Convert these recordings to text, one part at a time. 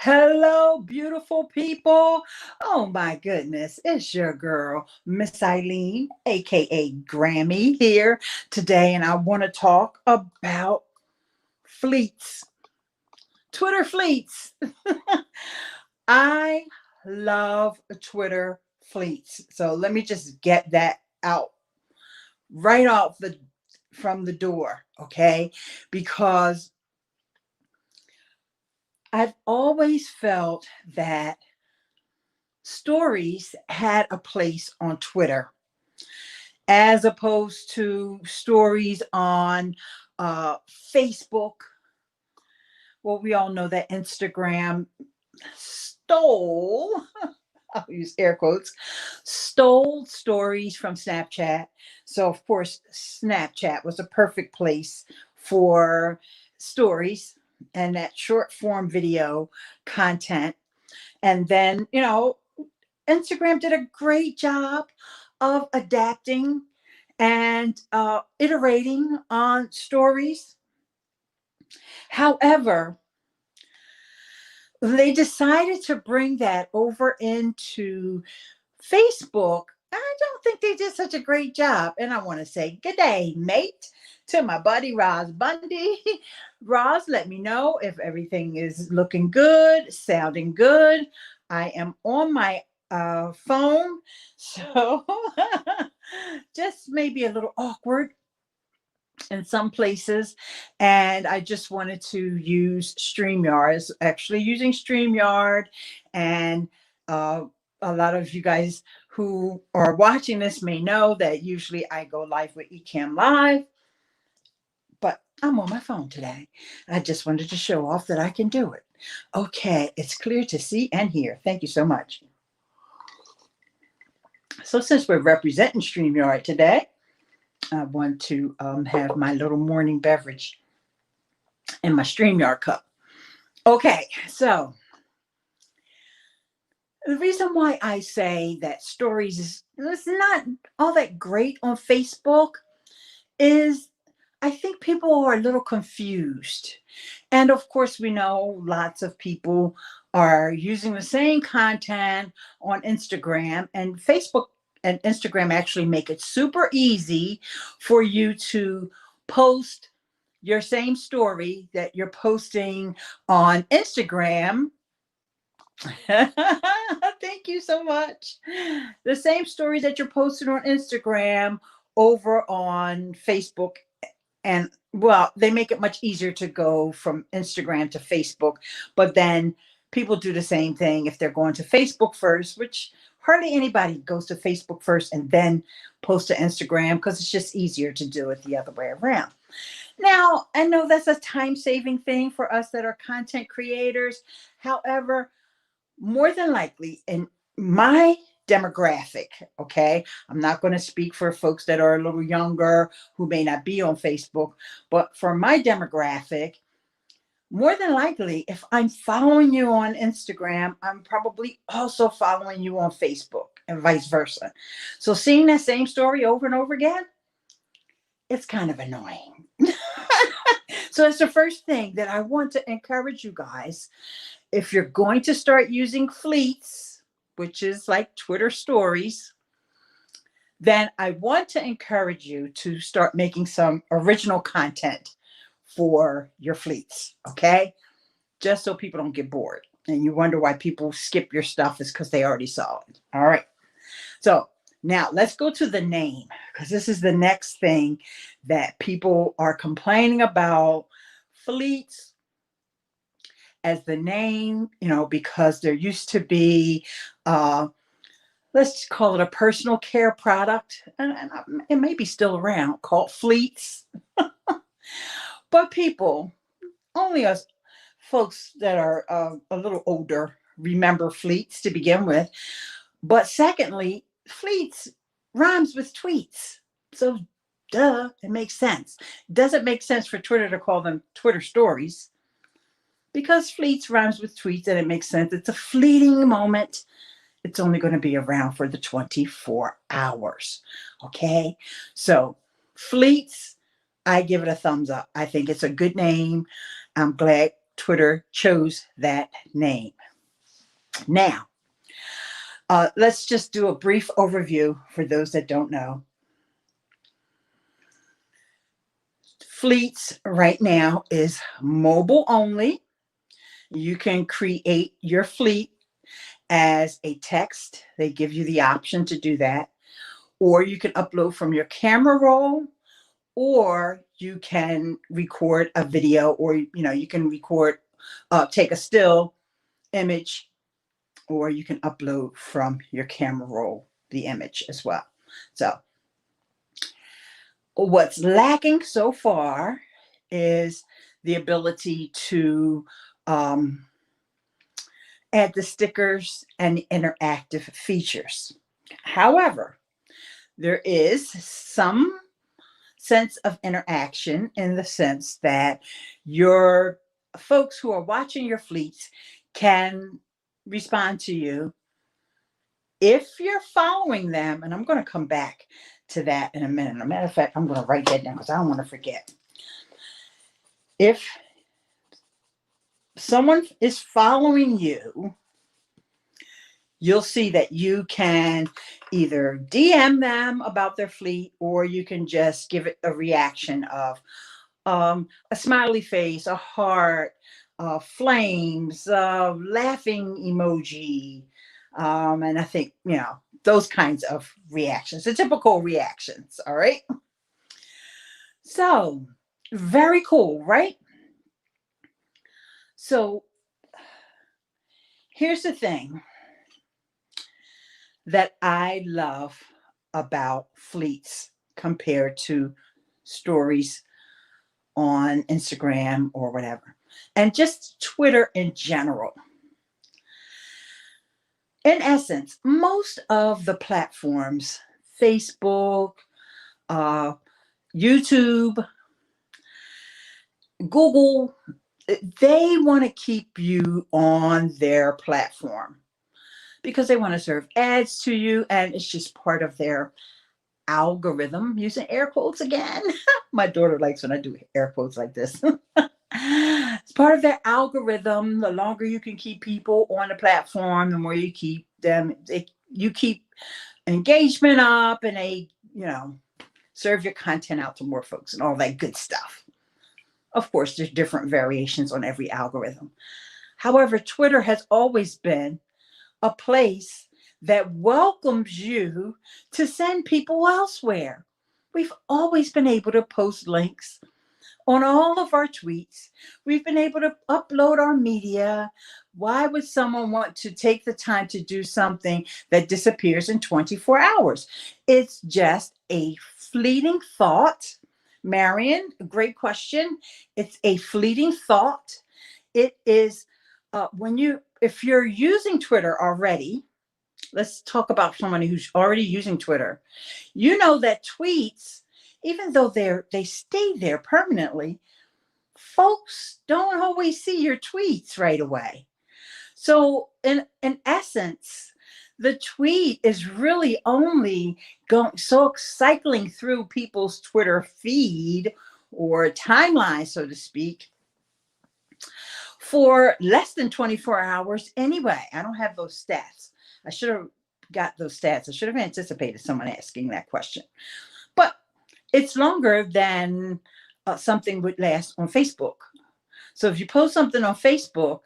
Hello, beautiful people. Oh my goodness, it's your girl, Miss Eileen, aka Grammy, here today, and I want to talk about fleets, Twitter fleets. I love Twitter fleets. So let me just get that out right off the from the door, okay? Because I've always felt that stories had a place on Twitter as opposed to stories on Facebook. Well, we all know that Instagram stole, I'll use air quotes, stole stories from Snapchat. So, of course, Snapchat was a perfect place for stories and that short form video content. And then, Instagram did a great job of adapting and iterating on stories. However, they decided to bring that over into Facebook. I don't think they did such a great job. And I want to say good day, mate, to my buddy Roz Bundy. Roz, let me know if everything is looking good, sounding good. I am on my phone, so just maybe a little awkward in some places. And I just wanted to use StreamYard, actually using StreamYard. And uh, a lot of you guys who are watching this may know that usually I go live with Ecamm Live, but I'm on my phone today. I just wanted to show off that I can do it. Okay, it's clear to see and hear. Thank you so much. So since we're representing StreamYard today, I want to have my little morning beverage in my StreamYard cup. Okay, so the reason why I say that stories is it's not all that great on Facebook is I think people are a little confused. And of course, we know lots of people are using the same content on Instagram, and Facebook and Instagram actually make it super easy for you to post your same story that you're posting on Instagram. Thank you so much. The same story that you're posting on Instagram over on Facebook. And well, they make it much easier to go from Instagram to Facebook. But then people do the same thing if they're going to Facebook first, which hardly anybody goes to Facebook first and then post to Instagram because it's just easier to do it the other way around. Now, I know that's a time saving thing for us that are content creators. However, more than likely in my demographic, okay, I'm not going to speak for folks that are a little younger who may not be on Facebook, but for my demographic, more than likely, if I'm following you on Instagram, I'm probably also following you on Facebook and vice versa. So seeing that same story over and over again, it's kind of annoying. So it's the first thing that I want to encourage you guys. If you're going to start using fleets, which is like Twitter stories, then I want to encourage you to start making some original content for your fleets, okay? Just so people don't get bored. And you wonder why people skip your stuff is because they already saw it. All right. So now let's go to the name because this is the next thing that people are complaining about fleets as the name, because there used to be, let's call it a personal care product, and it may be still around, called Fleets. But people, only us folks that are a little older remember Fleets to begin with. But secondly, Fleets rhymes with tweets. So, duh, it makes sense. Does it make sense for Twitter to call them Twitter stories? Because fleets rhymes with tweets and it makes sense. It's a fleeting moment. It's only going to be around for the 24 hours. Okay. So, fleets, I give it a thumbs up. I think it's a good name. I'm glad Twitter chose that name. Now, let's just do a brief overview for those that don't know. Fleets right now is mobile only. You can create your fleet as a text. They give you the option to do that. Or you can upload from your camera roll, or you can record a video, or you can record, take a still image, or you can upload from your camera roll the image as well. So what's lacking so far is the ability to add the stickers and interactive features. However, there is some sense of interaction in the sense that your folks who are watching your fleets can respond to you if you're following them. And I'm going to come back to that in a minute. As a matter of fact, I'm going to write that down because I don't want to forget. If someone is following you, you'll see that you can either DM them about their fleet, or you can just give it a reaction of a smiley face, a heart, flames, laughing emoji. And I think, those kinds of reactions, the typical reactions. All right. So very cool, right? So here's the thing that I love about fleets compared to stories on Instagram or whatever, and just Twitter in general. In essence, most of the platforms, Facebook, YouTube, Google, they want to keep you on their platform because they want to serve ads to you, and it's just part of their algorithm, using air quotes again. My daughter likes when I do air quotes like this. It's part of their algorithm. The longer you can keep people on the platform, the more you keep them, you keep engagement up, and they, serve your content out to more folks and all that good stuff. Of course, there's different variations on every algorithm. However, Twitter has always been a place that welcomes you to send people elsewhere. We've always been able to post links on all of our tweets. We've been able to upload our media. Why would someone want to take the time to do something that disappears in 24 hours? It's just a fleeting thought. Marion, great question. It's a fleeting thought. It is if you're using Twitter already, let's talk about somebody who's already using Twitter. You know that tweets, even though they stay there permanently, folks don't always see your tweets right away. So in essence, the tweet is really only cycling through people's Twitter feed or timeline, so to speak, for less than 24 hours anyway. I don't have those stats. I should have got those stats. I should have anticipated someone asking that question. But it's longer than something would last on Facebook. So if you post something on Facebook,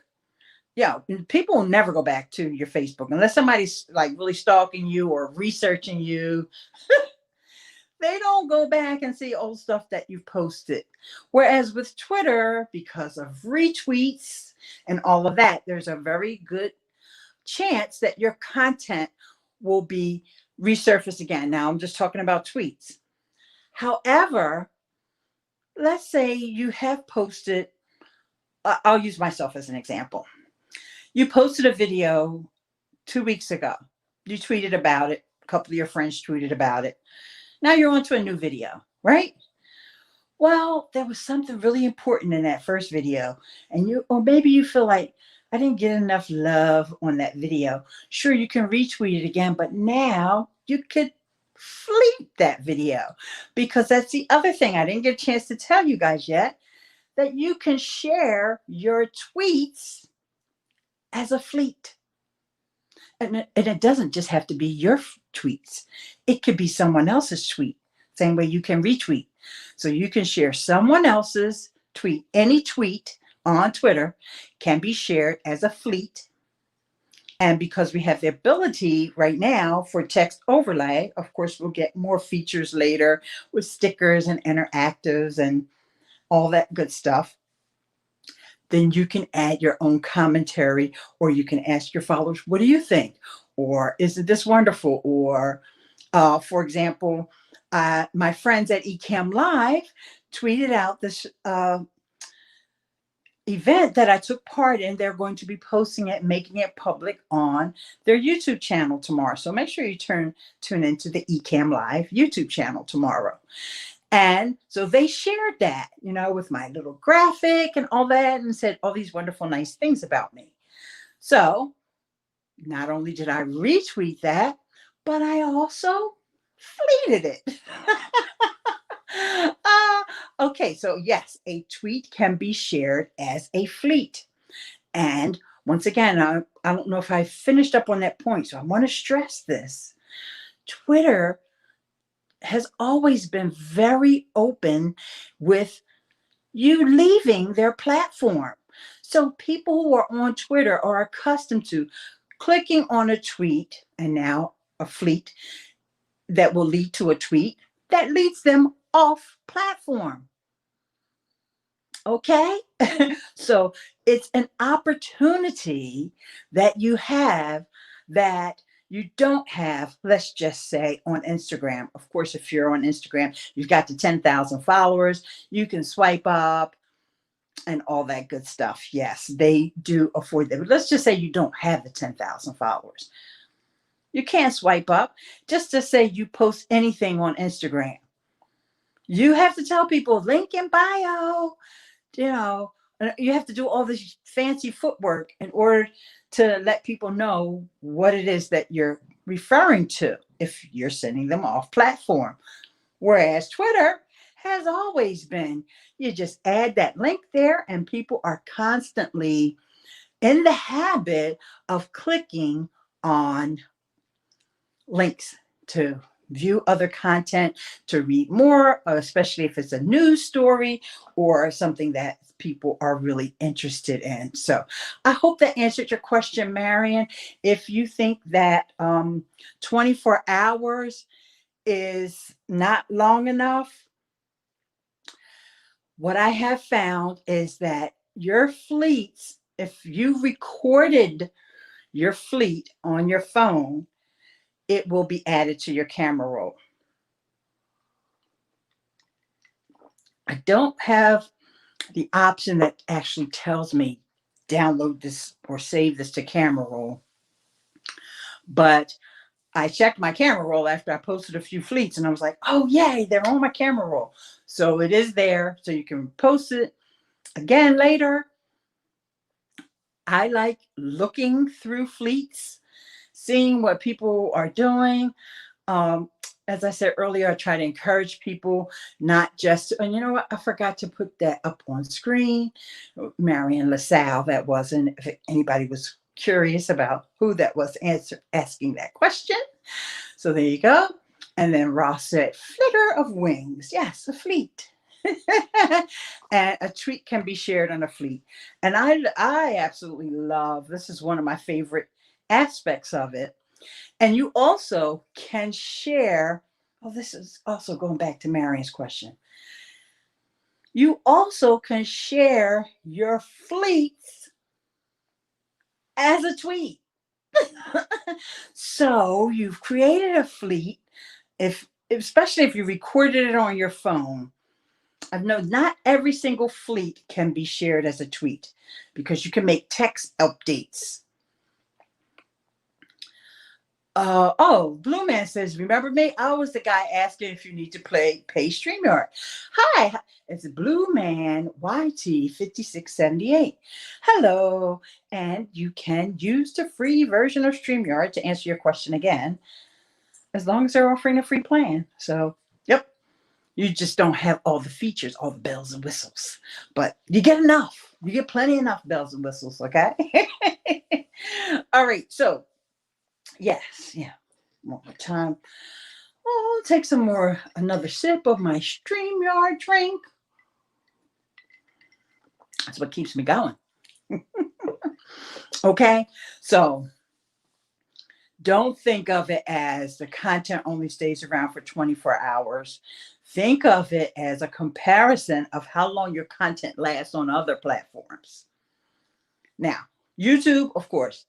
people will never go back to your Facebook unless somebody's like really stalking you or researching you. They don't go back and see old stuff that you've posted. Whereas with Twitter, because of retweets and all of that, there's a very good chance that your content will be resurfaced again. Now, I'm just talking about tweets. However, let's say you have posted, I'll use myself as an example. You posted a video 2 weeks ago. You tweeted about it. A couple of your friends tweeted about it. Now you're on to a new video, right? Well, there was something really important in that first video, or maybe you feel like I didn't get enough love on that video. Sure, you can retweet it again, but now you could fleet that video, because that's the other thing I didn't get a chance to tell you guys yet. that you can share your tweets as a fleet. And it doesn't just have to be your tweets. It could be someone else's tweet. Same way you can retweet. So you can share someone else's tweet. Any tweet on Twitter can be shared as a fleet. And because we have the ability right now for text overlay, of course, we'll get more features later with stickers and interactives and all that good stuff. Then you can add your own commentary, or you can ask your followers, what do you think? Or isn't this wonderful? Or, for example, my friends at Ecamm Live tweeted out this event that I took part in. They're going to be posting it, making it public on their YouTube channel tomorrow. So make sure you tune into the Ecamm Live YouTube channel tomorrow. And so they shared that, with my little graphic and all that, and said all these wonderful, nice things about me. So not only did I retweet that, but I also fleeted it. Okay, so yes, a tweet can be shared as a fleet. And once again, I don't know if I finished up on that point, so I want to stress this. Twitter has always been very open with you leaving their platform. So people who are on Twitter are accustomed to clicking on a tweet, and now a fleet that will lead to a tweet that leads them off platform. Okay? So it's an opportunity that you have that you don't have, let's just say, on Instagram. Of course, if you're on Instagram, you've got the 10,000 followers, you can swipe up and all that good stuff. Yes, they do afford that. But let's just say you don't have the 10,000 followers. You can't swipe up. Just to say you post anything on Instagram, you have to tell people link in bio. You have to do all this fancy footwork in order to let people know what it is that you're referring to if you're sending them off platform. Whereas Twitter has always been, you just add that link there, and people are constantly in the habit of clicking on links to view other content, to read more, especially if it's a news story or something that people are really interested in. So I hope that answered your question, Marion. If you think that 24 hours is not long enough, what I have found is that your fleets, if you recorded your fleet on your phone, it will be added to your camera roll. I don't have the option that actually tells me download this or save this to camera roll, but I checked my camera roll after I posted a few fleets, and I was like, oh yay, they're on my camera roll. So it is there, so you can post it again later. I like looking through fleets, seeing what people are doing. As I said earlier, I try to encourage people not just, and you know what, I forgot to put that up on screen. Marion LaSalle, that wasn't, if anybody was curious about who that was asking that question. So there you go. And then Ross said, flitter of wings. Yes, a fleet. And a tweet can be shared on a fleet. And I absolutely love, this is one of my favorite aspects of it. And you also can share, this is also going back to Marion's question. You also can share your fleets as a tweet. So you've created a fleet, especially if you recorded it on your phone. I know not every single fleet can be shared as a tweet because you can make text updates. Blue Man says, remember me? I was the guy asking if you need to pay StreamYard. Hi, it's Blue Man YT5678. Hello, and you can use the free version of StreamYard to answer your question again, as long as they're offering a free plan. So, yep, You just don't have all the features, all the bells and whistles, but you get enough. You get plenty enough bells and whistles. Okay. All right. So yes, yeah. One more time. Oh, I'll take another sip of my StreamYard drink. That's what keeps me going. Okay. So don't think of it as the content only stays around for 24 hours. Think of it as a comparison of how long your content lasts on other platforms. Now, YouTube, of course,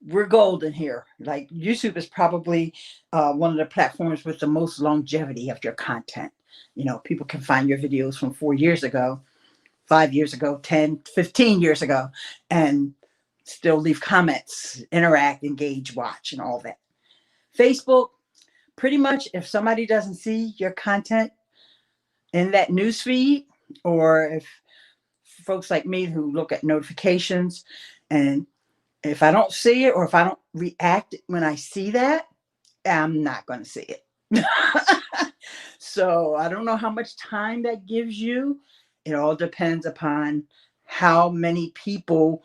we're golden here. Like YouTube is probably one of the platforms with the most longevity of your content. People can find your videos from 4 years ago, 5 years ago, 10, 15 years ago, and still leave comments, interact, engage, watch, and all that. Facebook, pretty much if somebody doesn't see your content in that news feed, or if folks like me who look at notifications, and if I don't see it or if I don't react when I see that, I'm not going to see it. So I don't know how much time that gives you. It all depends upon how many people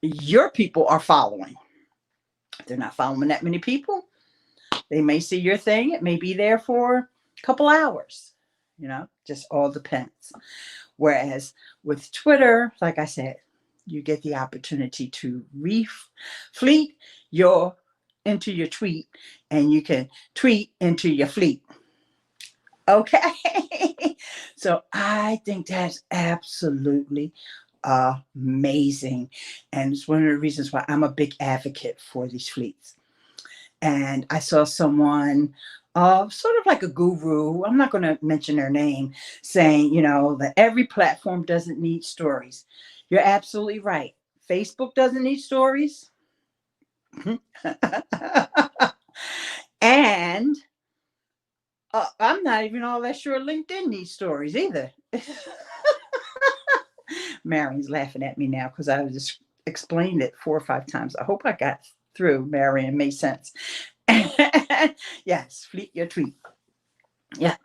your people are following. If they're not following that many people, they may see your thing. It may be there for a couple hours. Just all depends. Whereas with Twitter, like I said, you get the opportunity to fleet into your tweet, and you can tweet into your fleet. Okay. So I think that's absolutely amazing. And it's one of the reasons why I'm a big advocate for these fleets. And I saw someone, sort of like a guru, I'm not going to mention their name, saying, that every platform doesn't need stories. You're absolutely right. Facebook doesn't need stories. And I'm not even all that sure LinkedIn needs stories either. Marion's laughing at me now because I just explained it 4 or 5 times. I hope I got through, Marion. Made sense. Yes, fleet your tweet. Yeah.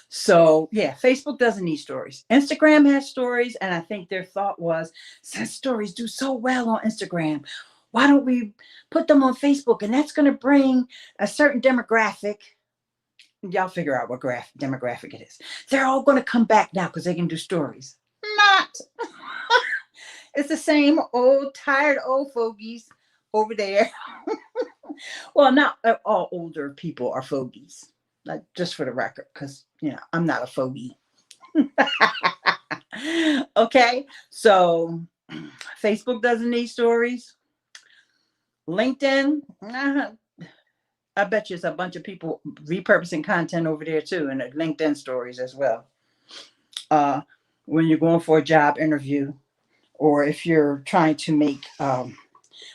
So yeah, Facebook doesn't need stories. Instagram has stories, and I think their thought was, since stories do so well on Instagram, why don't we put them on Facebook? And that's going to bring a certain demographic. Y'all figure out what demographic it is. They're all going to come back now because they can do stories. Not. It's the same tired old fogies over there. Well, not all older people are fogies. Just for the record, because I'm not a fogey. Okay, so Facebook doesn't need stories. LinkedIn, I bet you it's a bunch of people repurposing content over there too, and LinkedIn stories as well. When you're going for a job interview, or if you're trying to make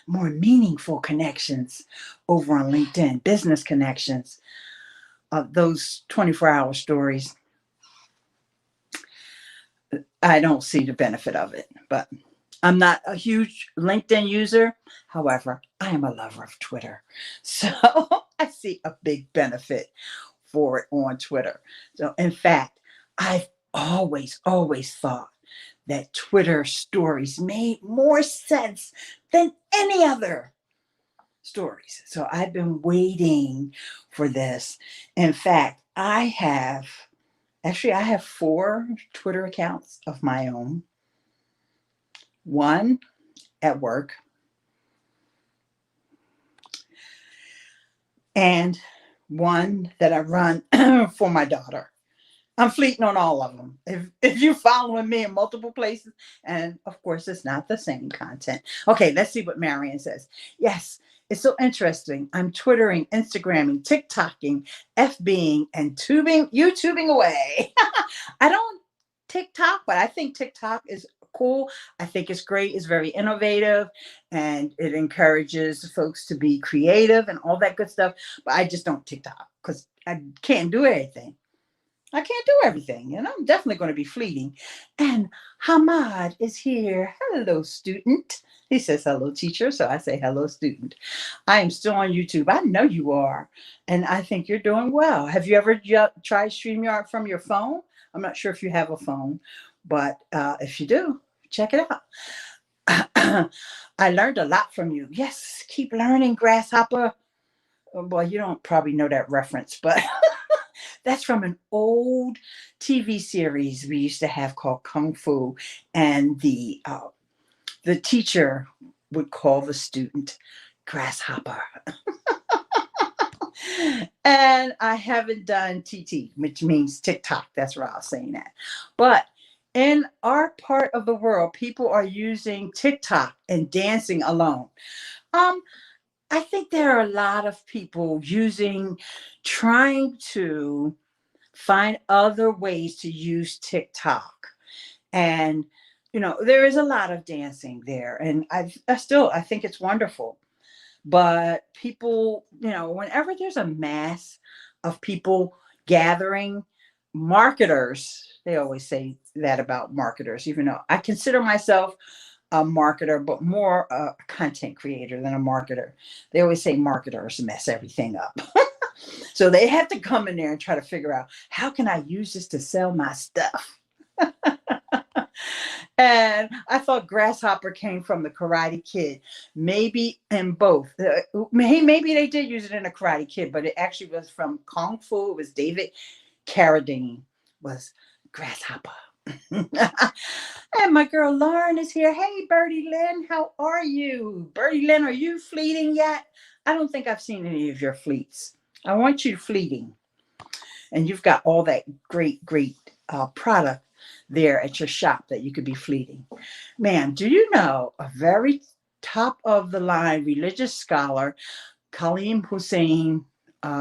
more meaningful connections over on LinkedIn, business connections, those 24-hour stories, I don't see the benefit of it. But I'm not a huge LinkedIn user. However, I am a lover of Twitter. So I see a big benefit for it on Twitter. So in fact, I've always thought that Twitter stories made more sense than any other stories. So I've been waiting for this. In fact, I have 4 Twitter accounts of my own. One at work, and one that I run for my daughter. I'm fleeting on all of them. If you're following me in multiple places, and of course it's not the same content. Okay, let's see what Marion says. Yes, it's so interesting. I'm Twittering, Instagramming, TikToking, FBing, and YouTubing away. I don't TikTok, but I think TikTok is cool. I think it's great. It's very innovative, and it encourages folks to be creative and all that good stuff. But I just don't TikTok because I can't do anything. I can't do everything, and I'm definitely going to be fleeting. And Hamad is here. Hello, student. He says, hello, teacher. So I say, hello, student. I am still on YouTube. I know you are. And I think you're doing well. Have you ever tried StreamYard from your phone? I'm not sure if you have a phone, but if you do, check it out. I learned a lot from you. Yes, keep learning, grasshopper. Oh, boy, you don't probably know that reference, but that's from an old TV series we used to have called Kung Fu, and the teacher would call the student grasshopper. And I haven't done TT, which means TikTok. That's where I was saying that. But in our part of the world, people are using TikTok and dancing alone. Um, I think there are a lot of people trying to find other ways to use TikTok. And, there is a lot of dancing there. And I think it's wonderful. But people, whenever there's a mass of people gathering, marketers, they always say that about marketers, even though I consider myself a marketer, but more a content creator than a marketer. They always say marketers mess everything up. So they have to come in there and try to figure out, how can I use this to sell my stuff? And I thought Grasshopper came from the Karate Kid, maybe in both. Maybe they did use it in a Karate Kid, but it actually was from Kung Fu. It was David Carradine was Grasshopper. And my girl Lauren is here. Hey, Birdie Lynn, how are you? Birdie Lynn, are you fleeting yet? I don't think I've seen any of your fleets. I want you fleeting. And you've got all that great product there at your shop that you could be fleeting. Man, do you know a very top of the line religious scholar, Khalid Hussein,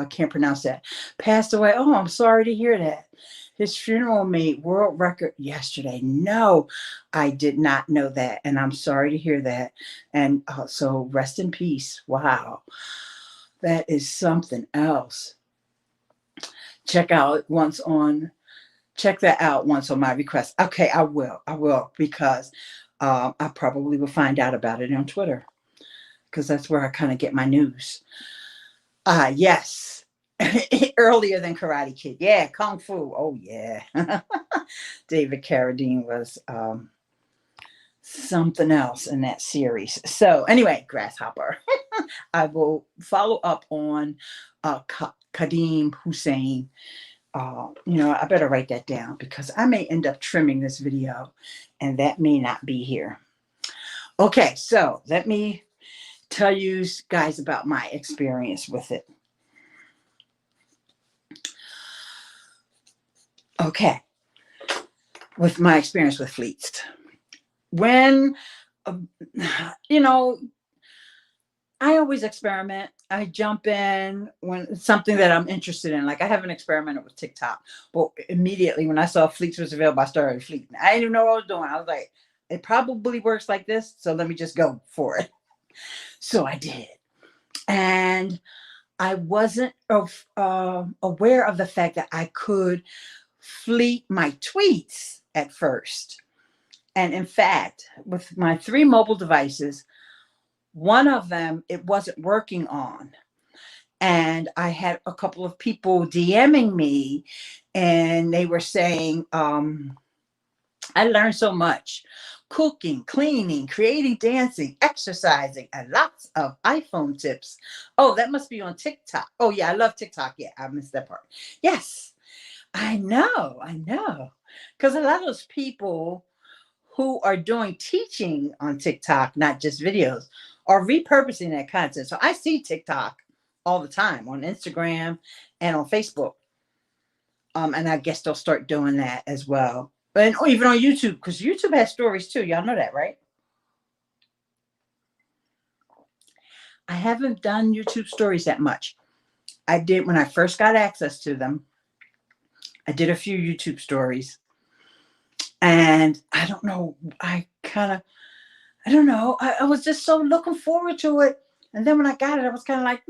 can't pronounce that, passed away? Oh, I'm sorry to hear that. His funeral made world record yesterday. No, I did not know that. And I'm sorry to hear that. And so rest in peace. Wow. That is something else. Check that out once on my request. Okay, I will, because I probably will find out about it on Twitter, because that's where I kind of get my news. Yes. Earlier than Karate Kid. Yeah, Kung Fu. Oh, yeah. David Carradine was something else in that series. So anyway, Grasshopper. I will follow up on Kadeem Hussein. I better write that down, because I may end up trimming this video and that may not be here. Okay, so let me tell you guys about my experience with it. Okay, with my experience with fleets. When, I always experiment. I jump in when it's something that I'm interested in. Like, I haven't experimented with TikTok, but immediately when I saw Fleets was available, I started fleeting. I didn't even know what I was doing. I was like, it probably works like this, so let me just go for it. So I did. And I wasn't aware of the fact that I could fleet my tweets at first. And in fact, with my 3 mobile devices, one of them, it wasn't working on. And I had a couple of people DMing me, and they were saying, I learned so much: cooking, cleaning, creating, dancing, exercising, and lots of iPhone tips. Oh, that must be on TikTok. Oh, yeah, I love TikTok. Yeah, I missed that part. Yes, I know. Because a lot of those people who are doing teaching on TikTok, not just videos, are repurposing that content. So I see TikTok all the time on Instagram and on Facebook. And I guess they'll start doing that as well. And even on YouTube, because YouTube has stories too. Y'all know that, right? I haven't done YouTube stories that much. I did when I first got access to them. I did a few YouTube stories. And I don't know. I don't know. I was just so looking forward to it. And then when I got it, I was kind of like,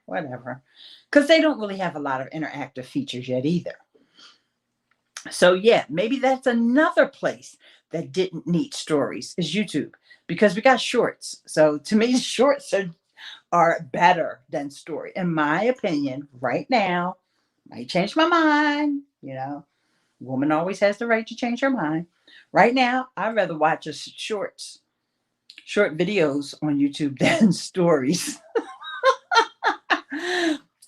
whatever. Because they don't really have a lot of interactive features yet either. So yeah, maybe that's another place that didn't need stories is YouTube, because we got shorts. So to me, shorts are better than story, in my opinion. Right now, might change my mind. Woman always has the right to change her mind. Right now, I'd rather watch a short videos on YouTube than stories.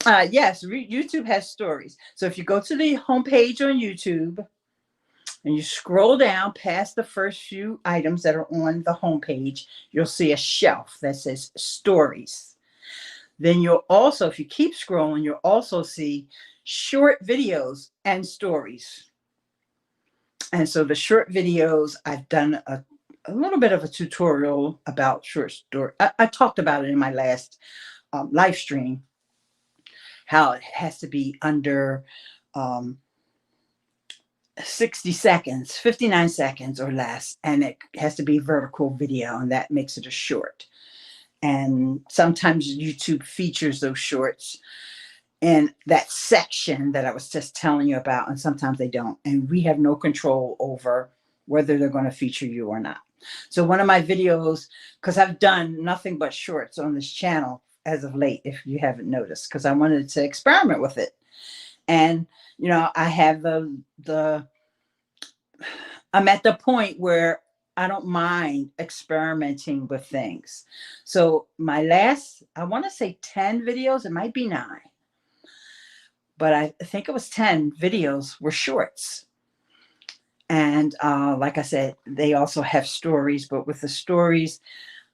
Yes, YouTube has stories. So if you go to the homepage on YouTube and you scroll down past the first few items that are on the homepage, you'll see a shelf that says stories. Then you'll also, if you keep scrolling, you'll also see short videos and stories. And so the short videos, I've done a little bit of a tutorial about short story. I talked about it in my last live stream, how it has to be under um, 60 seconds, 59 seconds or less, and it has to be vertical video, and that makes it a short. And sometimes YouTube features those shorts in that section that I was just telling you about, and sometimes they don't. And we have no control over whether they're going to feature you or not. So one of my videos, because I've done nothing but shorts on this channel as of late, if you haven't noticed, because I wanted to experiment with it. And I have I'm at the point where I don't mind experimenting with things. So my last, I want to say 10 videos, it might be 9, but I think it was 10 videos were shorts. And like I said, they also have stories, but with the stories,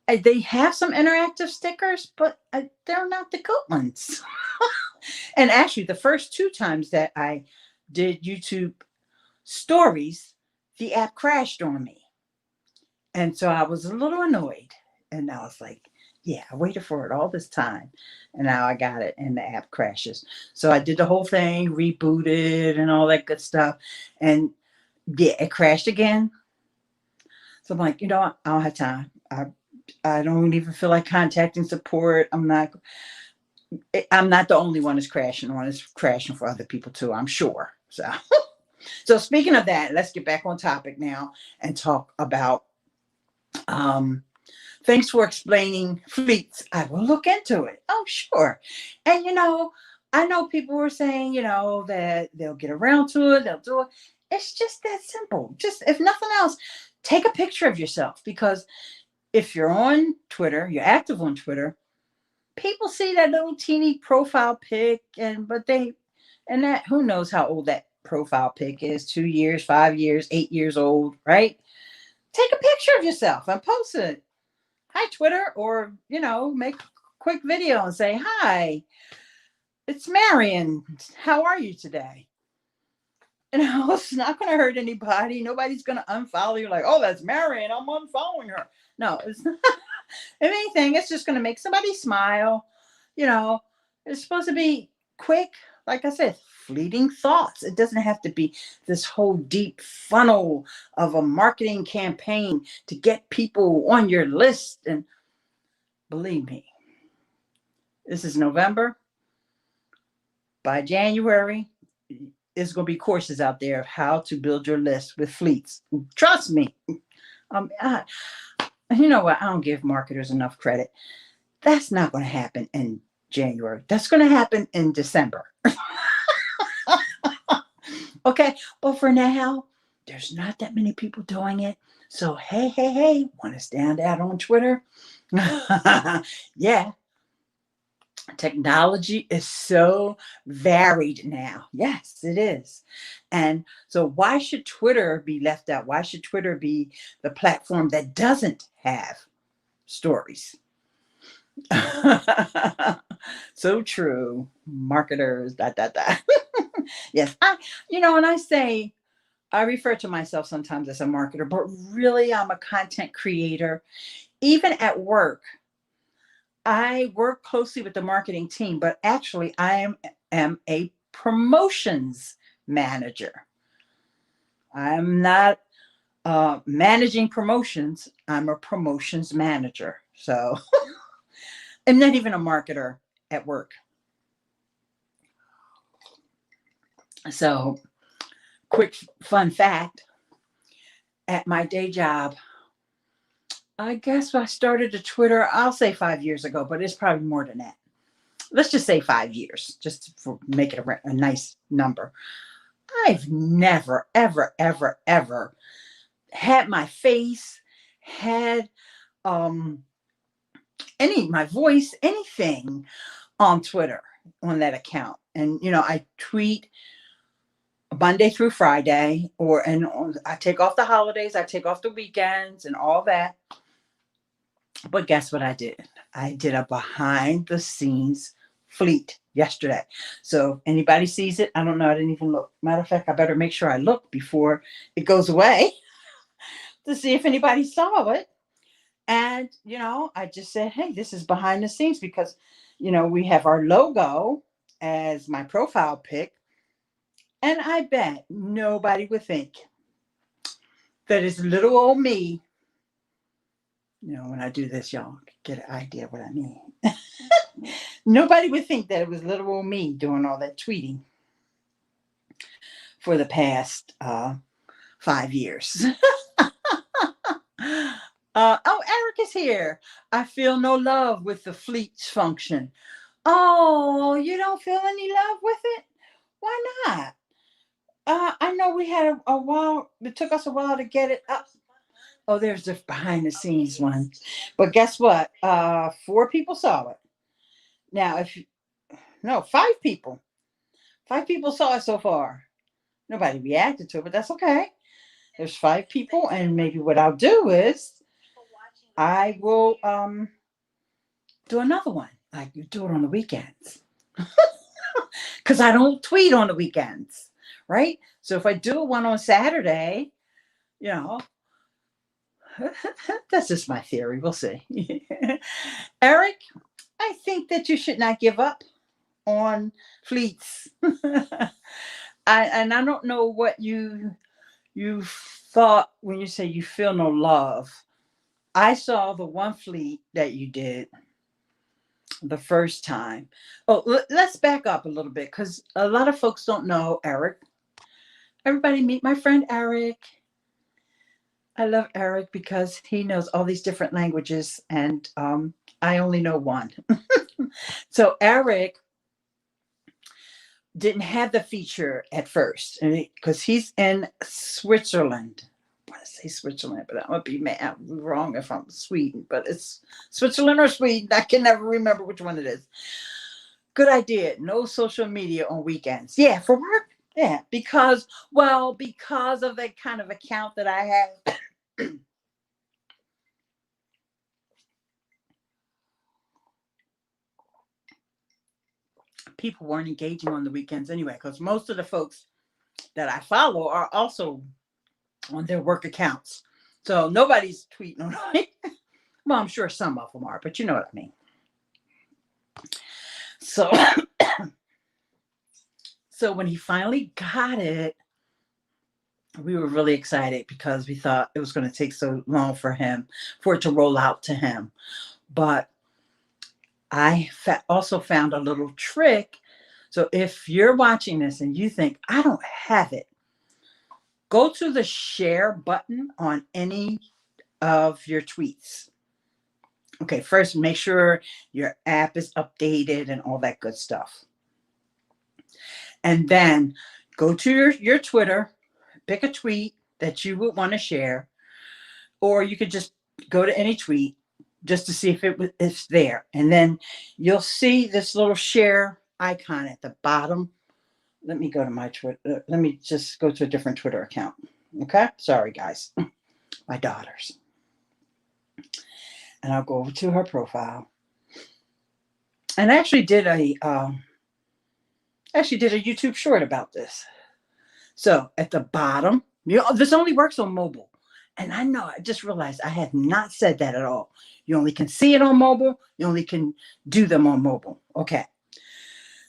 they have some interactive stickers, but they're not the good ones. And actually, the first 2 times that I did YouTube stories, the app crashed on me. And so I was a little annoyed. And I was like, yeah, I waited for it all this time. And now I got it and the app crashes. So I did the whole thing, rebooted and all that good stuff. And yeah, it crashed again. So I'm like, I don't have time. I don't even feel like contacting support. I'm not the only one that's crashing on. It's crashing for other people too, I'm sure. So speaking of that, let's get back on topic now and talk about thanks for explaining fleets. I will look into it. Oh, sure. And I know people were saying, that they'll get around to it, they'll do it. It's just that simple. Just if nothing else, take a picture of yourself, because if you're on Twitter, you're active on Twitter, people see that little teeny profile pic, and that, who knows how old that profile pic is, 2 years, 5 years, 8 years old, right? Take a picture of yourself and post it. Hi, Twitter, or, make a quick video and say, hi, it's Marion. How are you today? It's not going to hurt anybody. Nobody's going to unfollow you like, oh, that's Marion, I'm unfollowing her. No, it's not. If anything, it's just going to make somebody smile. It's supposed to be quick. Like I said, fleeting thoughts. It doesn't have to be this whole deep funnel of a marketing campaign to get people on your list. And believe me, this is November. By January, there's going to be courses out there of how to build your list with fleets. Trust me. You know what? I don't give marketers enough credit. That's not going to happen in January. That's going to happen in December. Okay. But for now, there's not that many people doing it. So, hey, want to stand out on Twitter? Yeah. Technology is so varied now. Yes, it is. And so, why should Twitter be left out? Why should Twitter be the platform that doesn't have stories? So true. Marketers, dot, dot, dot. Yes. And I refer to myself sometimes as a marketer, but really I'm a content creator. Even at work, I work closely with the marketing team, but actually I am a promotions manager. I'm not managing promotions. I'm a promotions manager. So I'm not even a marketer at work. So quick fun fact, at my day job, I guess I started a Twitter, I'll say 5 years ago, but it's probably more than that. Let's just say 5 years, just for make it a nice number. I've never, ever, ever, ever had my face, had my voice, anything on Twitter on that account. And I tweet Monday through Friday, I take off the holidays, I take off the weekends and all that. But guess what I did? I did a behind the scenes fleet yesterday. So if anybody sees it, I don't know. I didn't even look. Matter of fact, I better make sure I look before it goes away to see if anybody saw it. And, I just said, hey, this is behind the scenes because, we have our logo as my profile pic. And I bet nobody would think that it's little old me. When I do this, y'all get an idea of what I mean. Nobody would think that it was little old me doing all that tweeting for the past 5 years. Eric is here. I feel no love with the fleets function. Oh, you don't feel any love with it? Why not? I know we had a while. It took us a while to get it up. Oh, there's the behind the scenes one. But guess what? 4 people saw it. Now, 5 people. 5 people saw it so far. Nobody reacted to it, but that's okay. There's 5 people, and maybe what I'll do is I will do another one. Like you do it on the weekends. Because I don't tweet on the weekends, right? So if I do one on Saturday, that's just my theory. We'll see. Eric, I think that you should not give up on fleets. I don't know what you thought when you say you feel no love. I saw the one fleet that you did the first time. Oh, let's back up a little bit because a lot of folks don't know Eric. Everybody meet my friend Eric. I love Eric because he knows all these different languages and I only know one. So Eric didn't have the feature at first because he's in Switzerland. I want to say Switzerland, but I'm going to be mad. I'm wrong if I'm Sweden, but it's Switzerland or Sweden. I can never remember which one it is. Good idea. No social media on weekends. Yeah, for work. Yeah, because of the kind of account that I have. People weren't engaging on the weekends anyway, because most of the folks that I follow are also on their work accounts. So nobody's tweeting on it. Well, I'm sure some of them are, but you know what I mean. So, so when he finally got it, we were really excited because we thought it was going to take so long for it to roll out to him. But I also found a little trick. So if you're watching this and you think, I don't have it, go to the share button on any of your tweets. Okay, first make sure your app is updated and all that good stuff. And then go to your Twitter, pick a tweet that you would want to share, or you could just go to any tweet just to see if it's there. And then you'll see this little share icon at the bottom. Let me go to my Twitter. Let me just go to a different Twitter account. Okay. Sorry, guys. My daughters. And I'll go over to her profile. And I actually did a YouTube short about this. So at the bottom, this only works on mobile. And I just realized I have not said that at all. You only can see it on mobile. You only can do them on mobile. Okay.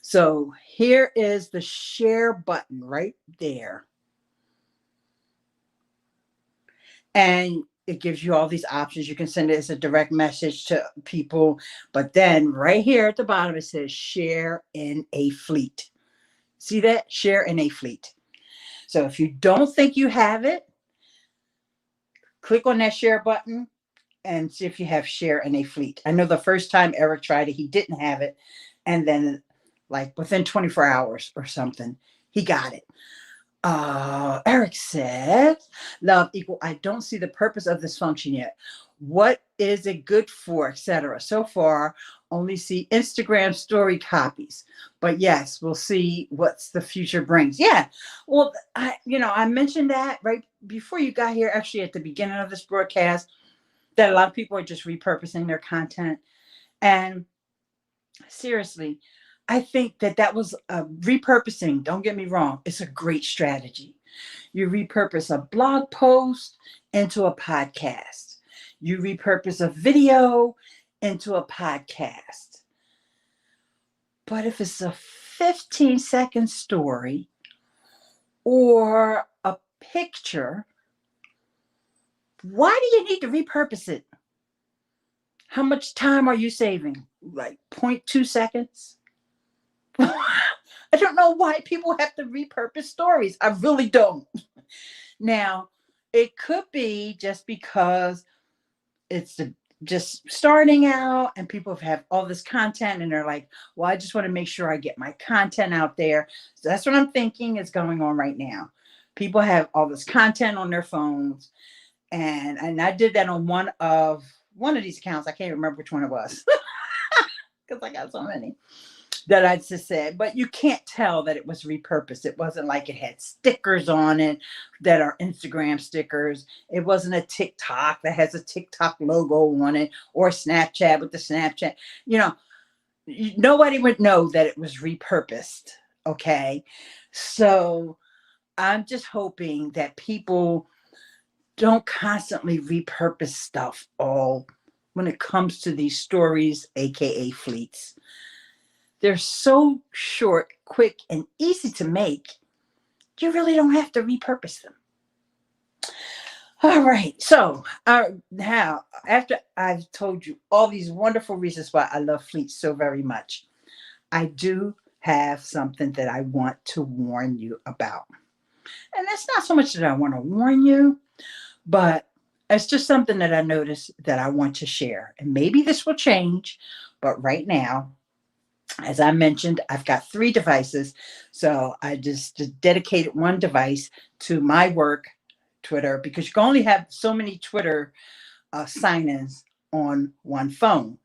So here is the share button right there. And it gives you all these options. You can send it as a direct message to people. But then right here at the bottom, it says share in a fleet. See that? Share in a fleet. So if you don't think you have it, click on that share button and see if you have share in a fleet. I know the first time Eric tried it, he didn't have it. And then, like within 24 hours or something, he got it. Eric said, love equal. I don't see the purpose of this function yet. What is it good for, etc. So far, only see Instagram story copies. But yes, we'll see what's the future brings. Yeah. Well, I mentioned that right before you got here, actually at the beginning of this broadcast, that a lot of people are just repurposing their content. And seriously, I think that was repurposing. Don't get me wrong. It's a great strategy. You repurpose a blog post into a podcast. You repurpose a video into a podcast. But if it's a 15-second story or a picture, why do you need to repurpose it? How much time are you saving? Like 0.2 seconds? I don't know why people have to repurpose stories. I really don't. Now, it could be just because it's just starting out and people have all this content and they're like, well, I just want to make sure I get my content out there. So that's what I'm thinking is going on right now. People have all this content on their phones. And I did that on one of these accounts. I can't remember which one it was because I got so many that I just said, but you can't tell that it was repurposed. It wasn't like it had stickers on it that are Instagram stickers. It wasn't a TikTok that has a TikTok logo on it or Snapchat with the Snapchat. Nobody would know that it was repurposed. Okay. So I'm just hoping that people don't constantly repurpose stuff all when it comes to these stories, AKA fleets. They're so short, quick, and easy to make. You really don't have to repurpose them. All right. So now, after I've told you all these wonderful reasons why I love fleets so very much, I do have something that I want to warn you about. And that's not so much that I want to warn you, but it's just something that I noticed that I want to share. And maybe this will change, but right now, as I mentioned, I've got 3 devices. So I just dedicated one device to my work Twitter because you can only have so many Twitter sign-ins on one phone.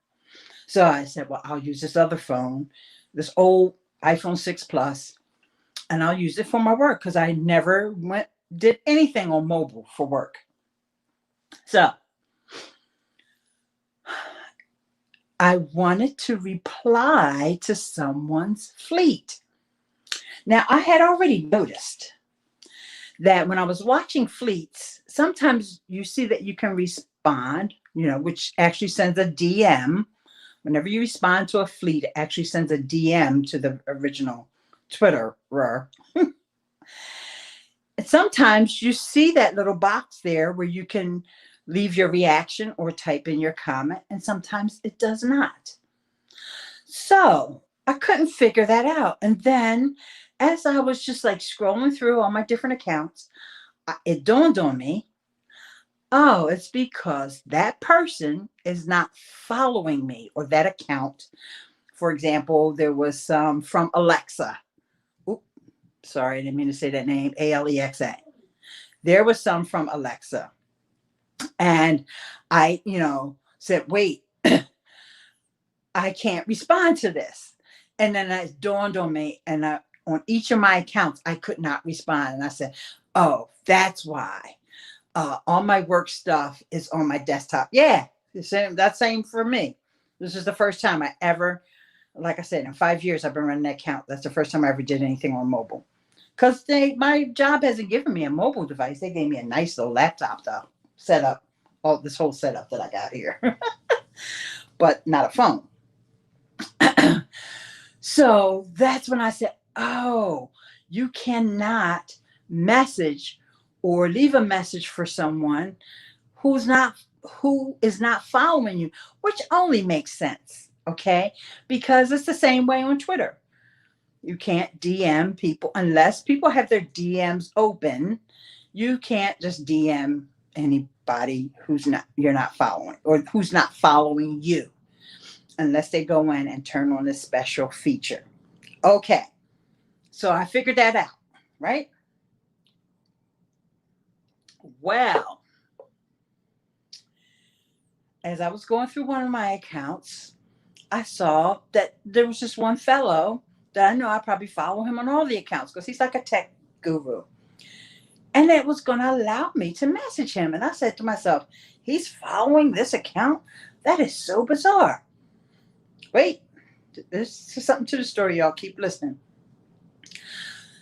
So I said, well, I'll use this other phone, this old iPhone 6 Plus, and I'll use it for my work because I never did anything on mobile for work. So I wanted to reply to someone's fleet. Now, I had already noticed that when I was watching fleets, sometimes you see that you can respond, which actually sends a DM. Whenever you respond to a fleet, it actually sends a DM to the original Twitterer. And sometimes you see that little box there where you can leave your reaction or type in your comment, and sometimes it does not. So I couldn't figure that out. And then as I was just like scrolling through all my different accounts, it dawned on me, oh, it's because that person is not following me or that account. For example, there was some from Alexa. Oops, sorry, I didn't mean to say that name, Alexa. There was some from Alexa. And I, said, wait, I can't respond to this. And then it dawned on me, and on each of my accounts, I could not respond. And I said, oh, that's why. All my work stuff is on my desktop. Yeah, that's same for me. This is the first time I ever, like I said, in 5 years I've been running that account. That's the first time I ever did anything on mobile. Because my job hasn't given me a mobile device. They gave me a nice little laptop to set up this whole setup that I got here, but not a phone. So that's when I said, oh, you cannot message or leave a message for someone who is not following you, which only makes sense. Okay. Because it's the same way on Twitter. You can't DM people unless people have their DMs open. You can't just DM anybody who's not you're not following or who's not following you unless they go in and turn on this special feature. Okay. So I figured that out, right? Well, as I was going through one of my accounts, I saw that there was just one fellow that I know I probably follow him on all the accounts because he's like a tech guru. And it was going to allow me to message him. And I said to myself, he's following this account? That is so bizarre. Wait, there's something to the story, y'all. Keep listening.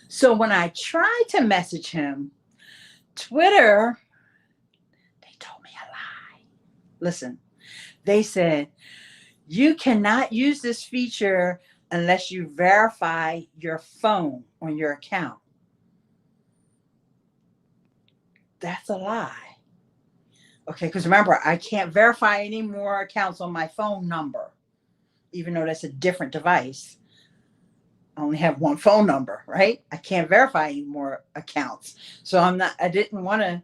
So when I tried to message him, Twitter, they told me a lie. Listen, they said, you cannot use this feature unless you verify your phone on your account. That's a lie. Okay, because remember, I can't verify any more accounts on my phone number, even though that's a different device. I only have one phone number, right? I can't verify any more accounts. So I didn't want to,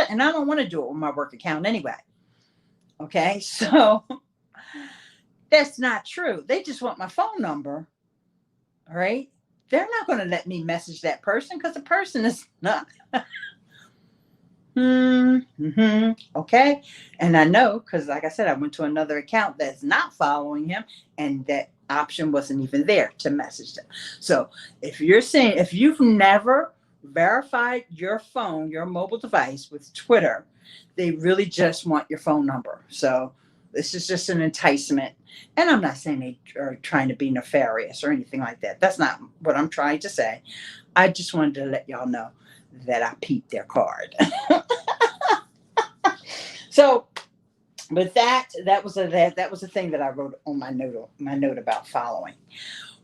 and I don't want to do it with my work account anyway. Okay, so that's not true. They just want my phone number, all right? They're not going to let me message that person because the person is not. Okay. And I know because, like I said, I went to another account that's not following him, and that option wasn't even there to message them. So if you've never verified your phone, your mobile device with Twitter, they really just want your phone number. So this is just an enticement. And I'm not saying they are trying to be nefarious or anything like that. That's not what I'm trying to say. I just wanted to let y'all know that I peeped their card. So with that was a thing that I wrote on my note about following.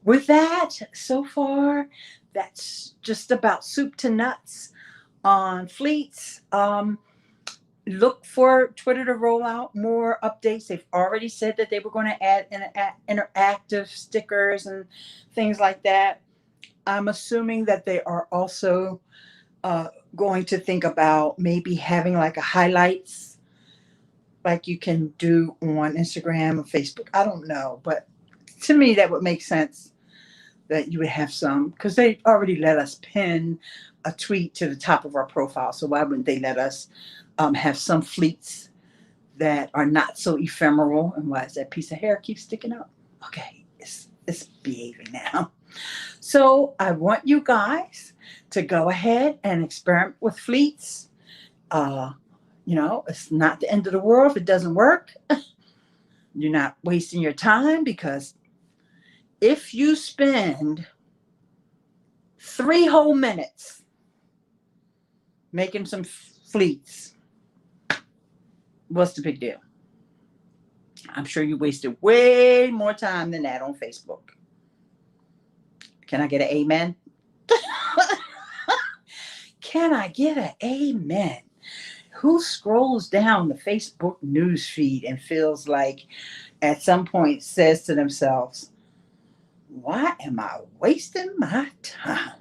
With that, so far, that's just about soup to nuts on fleets. Look for Twitter to roll out more updates. They've already said that they were going to add interactive stickers and things like that. I'm assuming that they are also going to think about maybe having like a highlights like you can do on Instagram or Facebook. I don't know, but to me that would make sense that you would have some, because they already let us pin a tweet to the top of our profile. So why wouldn't they let us have some fleets that are not so ephemeral? And why is that piece of hair keep sticking up? Okay, it's behaving now. So I want you guys to go ahead and experiment with fleets. It's not the end of the world if it doesn't work. You're not wasting your time, because if you spend 3 whole minutes making some fleets, what's the big deal? I'm sure you wasted way more time than that on Facebook. Can I get an amen? Can I get an amen? Who scrolls down the Facebook news feed and feels like at some point says to themselves, why am I wasting my time?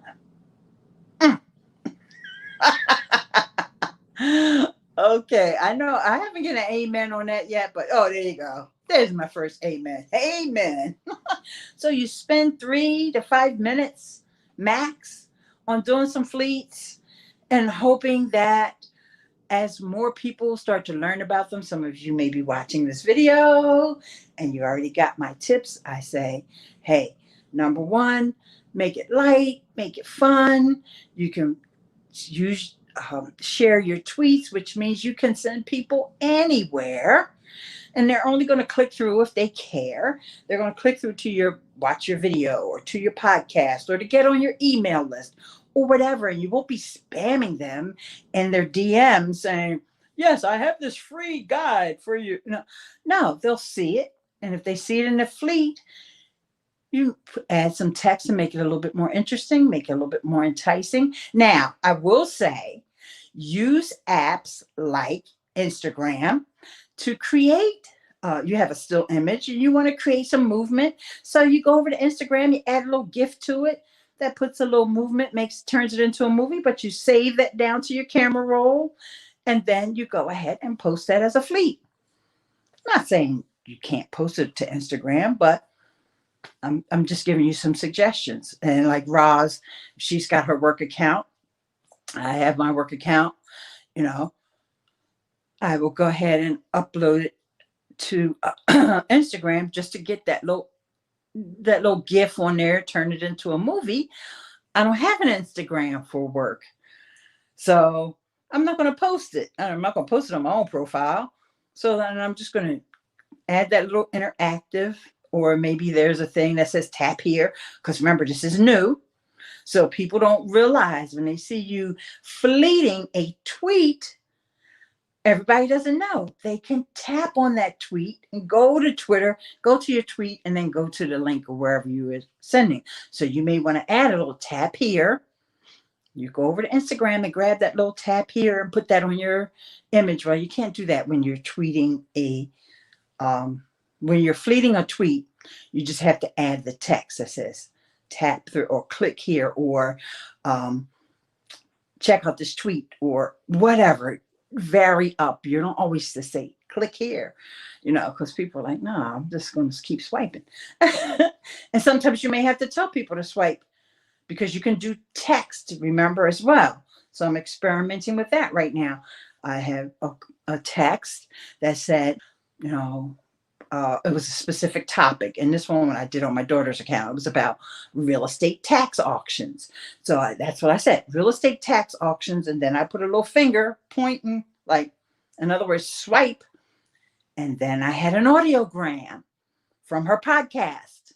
Okay, I know I haven't get an amen on that yet, but there you go. There's my first amen. Amen. So you spend 3 to 5 minutes max on doing some fleets and hoping that as more people start to learn about them, some of you may be watching this video and you already got my tips. I say, hey, number 1, make it light, make it fun. You can share your tweets, which means you can send people anywhere. And they're only going to click through if they care. They're going to click through to watch your video or to your podcast or to get on your email list or whatever. And you won't be spamming them in their DMs saying, yes, I have this free guide for you. No, they'll see it. And if they see it in the fleet, you add some text and make it a little bit more interesting, make it a little bit more enticing. Now, I will say, use apps like Instagram to create you have a still image and you want to create some movement. So you go over to Instagram, you add a little GIF to it that puts a little movement, turns it into a movie, but you save that down to your camera roll. And then you go ahead and post that as a fleet. I'm not saying you can't post it to Instagram, but I'm just giving you some suggestions. And like Roz, she's got her work account. I have my work account. You know, I will go ahead and upload it to Instagram just to get that little GIF on there, turn it into a movie. I don't have an Instagram for work, so I'm not going to post it. I'm not going to post it on my own profile. So then I'm just going to add that little interactive, or maybe there's a thing that says tap here, because remember, this is new. So people don't realize when they see you fleeting a tweet, everybody doesn't know. They can tap on that tweet and go to Twitter, go to your tweet, and then go to the link or wherever you are sending. So you may want to add a little tap here. You go over to Instagram and grab that little tap here and put that on your image. Well, you can't do that when you're tweeting when you're fleeting a tweet. You just have to add the text that says tap through or click here or check out this tweet or whatever. Vary up. You don't always just say click here, because people are like, no, I'm just going to keep swiping. And sometimes you may have to tell people to swipe because you can do text, remember, as well. So I'm experimenting with that right now. I have a text that said, it was a specific topic. And this one I did on my daughter's account, it was about real estate tax auctions. So that's what I said, real estate tax auctions. And then I put a little finger pointing, like, in other words, swipe. And then I had an audiogram from her podcast.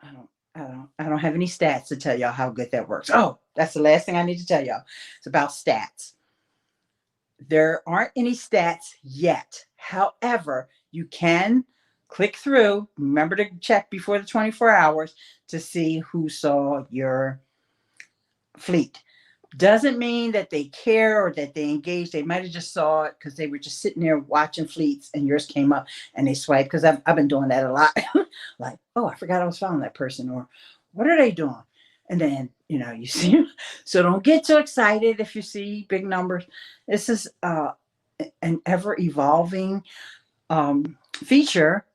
I don't have any stats to tell y'all how good that works. Oh, that's the last thing I need to tell y'all. It's about stats. There aren't any stats yet. However, you can click through. Remember to check before the 24 hours to see who saw your fleet. Doesn't mean that they care or that they engage. They might have just saw it because they were just sitting there watching fleets and yours came up and they swiped, because I've been doing that a lot. Like, oh, I forgot I was following that person, or what are they doing? And then, you see. So don't get too excited if you see big numbers. This is an ever evolving feature,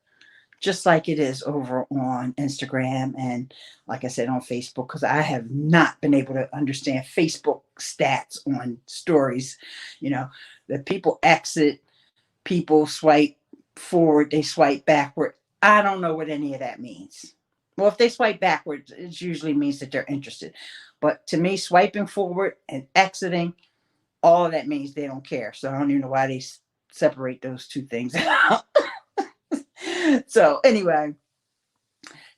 just like it is over on Instagram and, like I said, on Facebook, because I have not been able to understand Facebook stats on stories. That people exit, people swipe forward, they swipe backward. I don't know what any of that means. Well, if they swipe backwards, it usually means that they're interested. But to me, swiping forward and exiting, all of that means they don't care. So I don't even know why they separate those two things out. So anyway,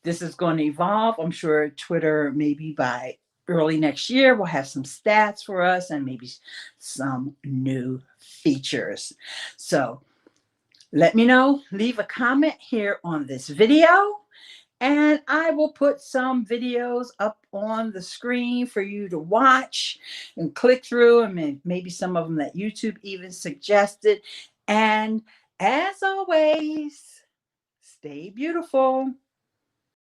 this is going to evolve. I'm sure Twitter, maybe by early next year, will have some stats for us and maybe some new features. So let me know. Leave a comment here on this video, and I will put some videos up on the screen for you to watch and click through, and maybe some of them that YouTube even suggested. And as always, stay beautiful.